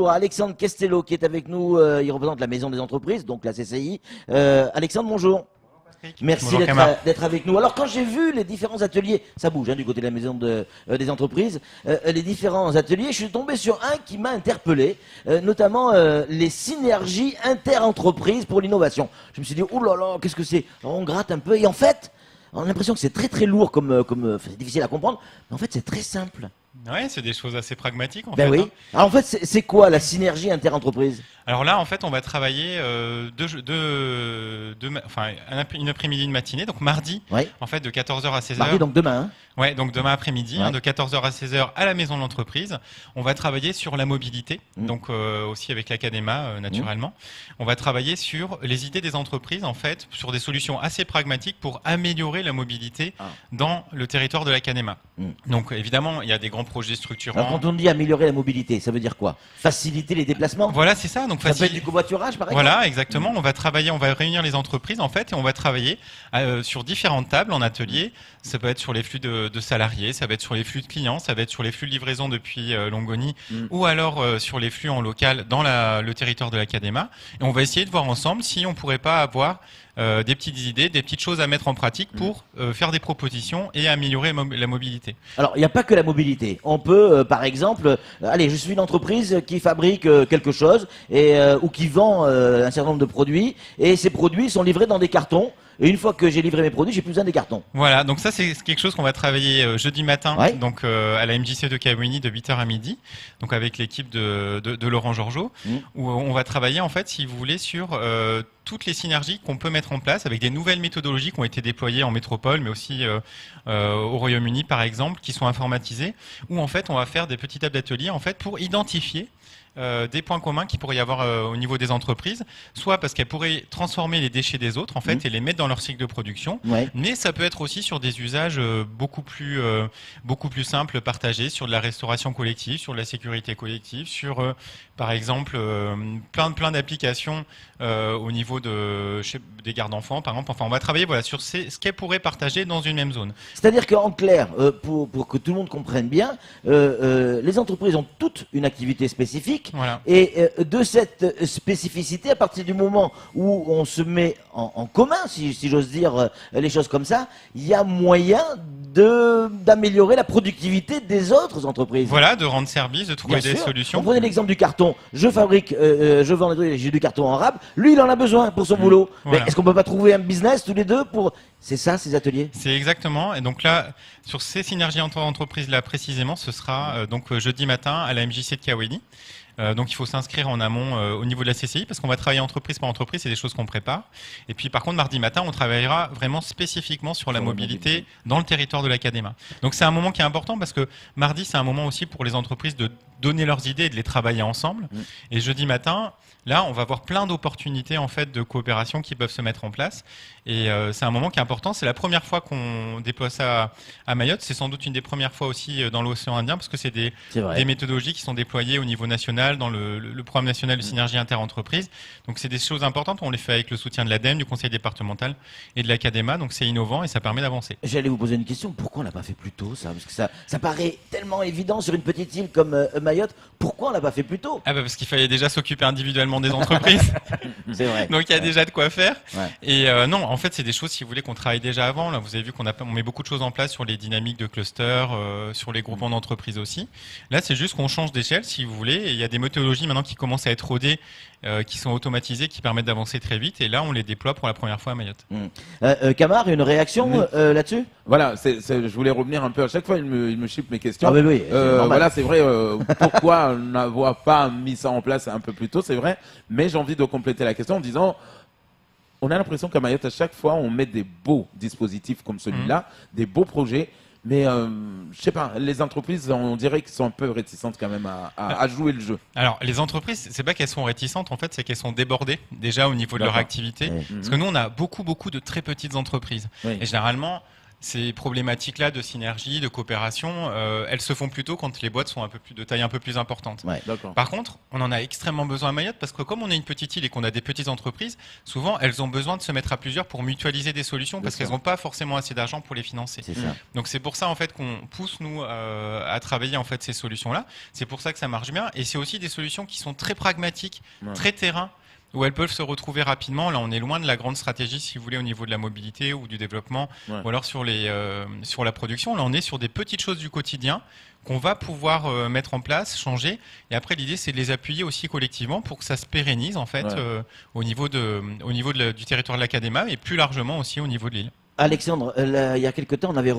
bonjour à Alexandre Castello qui est avec nous. Il représente la Maison des Entreprises, donc la CCI. Alexandre, bonjour. Merci d'être avec nous. Alors quand j'ai vu les différents ateliers, ça bouge du côté de la Maison des Entreprises, les différents ateliers, je suis tombé sur un qui m'a interpellé, notamment les synergies inter-entreprises pour l'innovation. Je me suis dit, oh là là, qu'est-ce que c'est? On gratte un peu et en fait, on a l'impression que c'est très très lourd, c'est difficile à comprendre, mais en fait c'est très simple. Ouais, c'est des choses assez pragmatiques en fait. Oui. Alors en fait, c'est quoi la synergie inter-entreprise? Alors là, en fait, on va travailler une après-midi, une matinée, donc mardi, en fait, de 14h à 16h. Mardi, donc demain. Ouais, donc demain après-midi, de 14h à 16h à la Maison de l'Entreprise. On va travailler sur la mobilité, donc aussi avec l'Académa, naturellement. On va travailler sur les idées des entreprises, en fait, sur des solutions assez pragmatiques pour améliorer la mobilité dans le territoire de l'Académa. Donc évidemment, il y a des grands projets structurants. Alors quand on dit améliorer la mobilité, ça veut dire quoi? Faciliter les déplacements? Voilà, c'est ça. Donc ça peut être du covoiturage, par exemple? Voilà, exactement. On va travailler, on va réunir les entreprises, en fait, et on va travailler sur différentes tables en atelier. Ça peut être sur les flux de salariés, ça va être sur les flux de clients, ça va être sur les flux de livraison depuis Longoni, ou alors sur les flux en local dans le territoire de l'Académa. Et on va essayer de voir ensemble si on pourrait pas avoir des petites idées, des petites choses à mettre en pratique pour faire des propositions et améliorer la mobilité. Alors, il n'y a pas que la mobilité. On peut, par exemple, allez, je suis une entreprise qui fabrique quelque chose ou qui vend un certain nombre de produits, et ces produits sont livrés dans des cartons. Et une fois que j'ai livré mes produits, j'ai plus besoin des cartons. Voilà, donc ça c'est quelque chose qu'on va travailler jeudi matin, donc à la MJC de Kawini de 8h à midi, donc avec l'équipe de Laurent Georgeot, où on va travailler en fait, si vous voulez, sur toutes les synergies qu'on peut mettre en place avec des nouvelles méthodologies qui ont été déployées en métropole, mais aussi au Royaume-Uni par exemple, qui sont informatisées, où en fait on va faire des petites tables d'atelier en fait pour identifier des points communs qu'il pourrait y avoir au niveau des entreprises, soit parce qu'elles pourraient transformer les déchets des autres en fait et les mettre dans leur cycle de production, mais ça peut être aussi sur des usages beaucoup plus simples, partagés, sur de la restauration collective, sur de la sécurité collective, sur par exemple plein d'applications au niveau des gardes d'enfants par exemple. Enfin, on va travailler sur ce qu'elles pourraient partager dans une même zone. C'est-à-dire qu'en clair, pour que tout le monde comprenne bien, les entreprises ont toutes une activité spécifique. Voilà. Et de cette spécificité, à partir du moment où on se met en commun, si j'ose dire les choses comme ça, il y a moyen d'améliorer la productivité des autres entreprises. Voilà, de rendre service, de trouver des solutions. On prenait l'exemple du carton. Je vends j'ai du carton en rab. Lui, il en a besoin pour son boulot. Voilà. Mais est-ce qu'on peut pas trouver un business tous les deux pour... C'est ça, ces ateliers? C'est exactement. Et donc là, sur ces synergies entre entreprises là précisément, ce sera jeudi matin à la MJC de Kawini. Donc il faut s'inscrire en amont au niveau de la CCI parce qu'on va travailler entreprise par entreprise, c'est des choses qu'on prépare. Et puis par contre mardi matin, on travaillera vraiment spécifiquement sur la mobilité dans le territoire de l'Académa. Donc c'est un moment qui est important parce que mardi c'est un moment aussi pour les entreprises de donner leurs idées et de les travailler ensemble. Et jeudi matin, là on va avoir plein d'opportunités en fait de coopération qui peuvent se mettre en place. Et c'est un moment qui est important. C'est la première fois qu'on déploie ça à Mayotte. C'est sans doute une des premières fois aussi dans l'océan Indien parce que c'est des méthodologies qui sont déployées au niveau national dans le programme national de synergie inter-entreprise. Donc c'est des choses importantes. On les fait avec le soutien de l'ADEME, du conseil départemental et de l'Académa. Donc c'est innovant et ça permet d'avancer. J'allais vous poser une question. Pourquoi on l'a pas fait plus tôt ça? Parce que ça paraît tellement évident sur une petite île comme Mayotte. Pourquoi on l'a pas fait plus tôt? Parce qu'il fallait déjà s'occuper individuellement des entreprises. C'est vrai. Donc il y a déjà de quoi faire. Et non, en fait c'est des choses si vous voulez qu'on travaille déjà avant. Là vous avez vu qu'on met beaucoup de choses en place sur les dynamiques de cluster, sur les groupements d'entreprises aussi. Là c'est juste qu'on change d'échelle si vous voulez. Et il y a des méthodologies maintenant qui commencent à être rodées, qui sont automatisées, qui permettent d'avancer très vite. Et là, on les déploie pour la première fois à Mayotte. Camar, une réaction là-dessus? Voilà, je voulais revenir un peu. À chaque fois, il me chipe mes questions. Ah oui, voilà, c'est vrai. Pourquoi n'avoir pas mis ça en place un peu plus tôt, c'est vrai. Mais j'ai envie de compléter la question en disant, on a l'impression qu'à Mayotte, à chaque fois, on met des beaux dispositifs comme celui-là, des beaux projets. Mais je sais pas, les entreprises, on dirait qu'elles sont un peu réticentes quand même à jouer le jeu. Alors, les entreprises, c'est pas qu'elles sont réticentes, en fait, c'est qu'elles sont débordées déjà au niveau de leur activité. Parce que nous, on a beaucoup de très petites entreprises. Et généralement, ces problématiques-là de synergie, de coopération, elles se font plutôt quand les boîtes sont de taille un peu plus importante. Ouais. Par contre, on en a extrêmement besoin à Mayotte parce que comme on est une petite île et qu'on a des petites entreprises, souvent elles ont besoin de se mettre à plusieurs pour mutualiser des solutions parce qu'elles n'ont pas forcément assez d'argent pour les financer. Donc c'est pour ça en fait qu'on pousse nous à travailler en fait ces solutions-là. C'est pour ça que ça marche bien et c'est aussi des solutions qui sont très pragmatiques, très terrain, où elles peuvent se retrouver rapidement. Là, on est loin de la grande stratégie, si vous voulez, au niveau de la mobilité ou du développement, ou alors sur la production. Là, on est sur des petites choses du quotidien qu'on va pouvoir mettre en place, changer. Et après, l'idée, c'est de les appuyer aussi collectivement pour que ça se pérennise, en fait, au niveau du territoire de l'Académa et plus largement aussi au niveau de l'île. Alexandre, il y a quelque temps, on a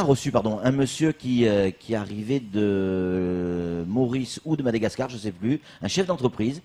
reçu un monsieur qui arrivait de Maurice ou de Madagascar, je sais plus, un chef d'entreprise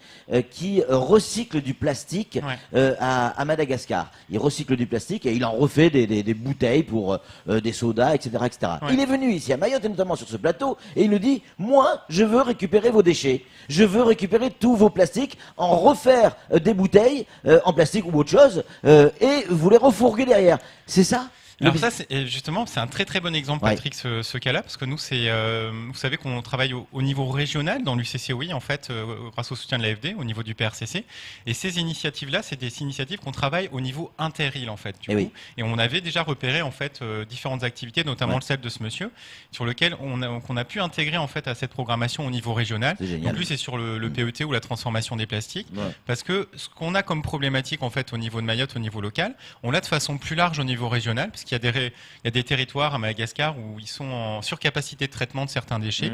qui recycle du plastique à Madagascar. Il recycle du plastique et il en refait des bouteilles pour des sodas, etc., etc. Il est venu ici à Mayotte et notamment sur ce plateau et il nous dit moi, je veux récupérer vos déchets, je veux récupérer tous vos plastiques, en refaire des bouteilles en plastique ou autre chose et vous les refourguer derrière. C'est ça? Alors ça, justement, c'est un très très bon exemple, Patrick, ce cas-là, parce que nous, vous savez qu'on travaille au niveau régional dans l'UCCOI, en fait, grâce au soutien de l'AFD, au niveau du PRCC. Et ces initiatives-là, c'est des initiatives qu'on travaille au niveau inter-île, en fait, du coup. Et on avait déjà repéré, en fait, différentes activités, notamment celle de ce monsieur, sur lequel qu'on a pu intégrer, en fait, à cette programmation au niveau régional. Donc lui, c'est sur le PET ou la transformation des plastiques. Parce que ce qu'on a comme problématique, en fait, au niveau de Mayotte, au niveau local, on l'a de façon plus large au niveau régional, qu'il y a des territoires à Madagascar où ils sont en surcapacité de traitement de certains déchets.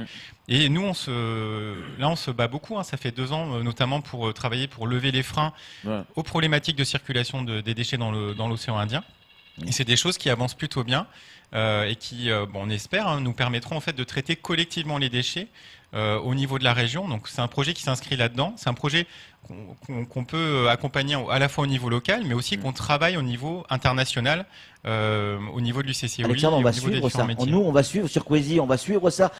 Et nous, on se bat beaucoup. Ça fait 2 ans, notamment pour travailler pour lever les freins aux problématiques de circulation des déchets dans l'océan Indien. Et c'est des choses qui avancent plutôt bien et qui, on espère, nous permettront en fait de traiter collectivement les déchets au niveau de la région. Donc c'est un projet qui s'inscrit là-dedans. C'est un projet qu'on peut accompagner à la fois au niveau local, mais aussi qu'on travaille au niveau international, au niveau de l'UCCOI. Alexandre, on va suivre ça. Nous, on va suivre sur Coezy, on va suivre ça.